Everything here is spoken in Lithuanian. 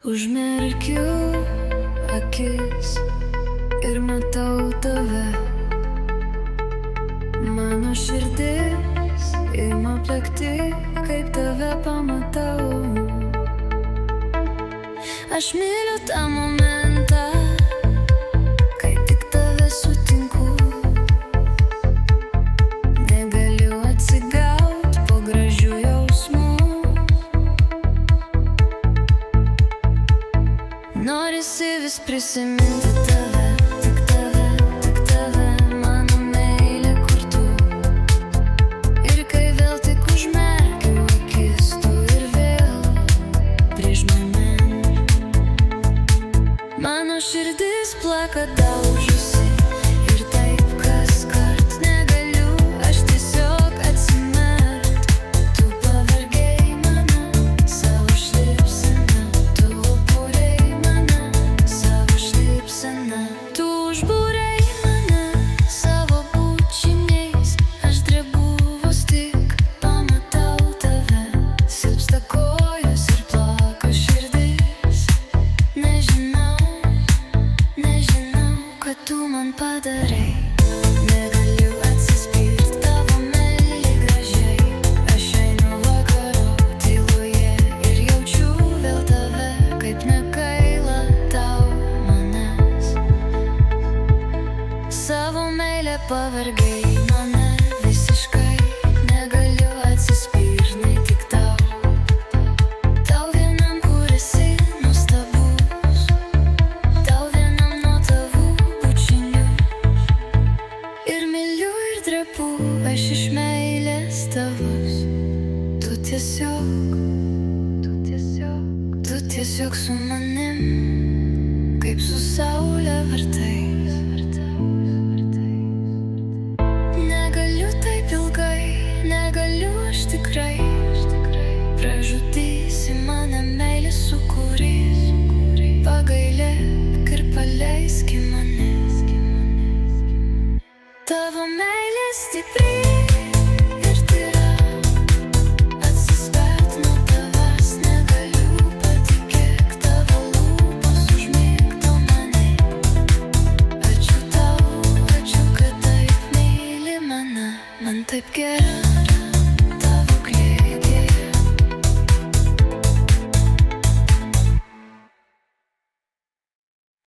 Užmerkiu akis ir matau tave. Mano širdis ima plakti, kaip tave pamatau. Aš myliu tą momentą, kai tik tave sutinku. Negaliu atsigaut po gražių jausmų. Norisi vis prisiminti tave, tik tave, tik tave, mano meilė kartu. Ir kai vėl tik užmerkiu akis, tu ir vėl prieš mane. Mano širdis plaka daužusi ir taip kaskart negaliu aš tiesiog atsimerkt. Tu pavergei mane savo šypsena, tu apūrei mane savo šypsena. Tu užbūrei mane savo bučiniais, aš drebu vos tik pamatau tave. Silpsta kojos ir plaka širdis. Nežinau, ką tu man padarai. Negaliu atsispirt tavo meilei gražiai. Aš einu vakarop tyloje ir jaučiu vėl tave, kaip negaila tau manęs. Savo meilę pavergei mane visiškai. Negaliu atsispirt nei tik tau. Tau vienam, kur esi nuostabus. Tau vienam nuo tavų bučinių. Ir myliu ir drebu aš iš meilės tavus. Tu tiesiog su manim, kaip su saule vartais. Negaliu taip ilgai, negaliu aš tikrai. Pražudysi mane meilės sūkurys. Pagailėk ir paleiski mane. Tavo meilė stipri ir tyra. Atsispert nuo tavęs negaliu, patikėk tavo lūpos užmigdo mane. Ačiū tau, ačiū, kad taip myli mane, man taip gera.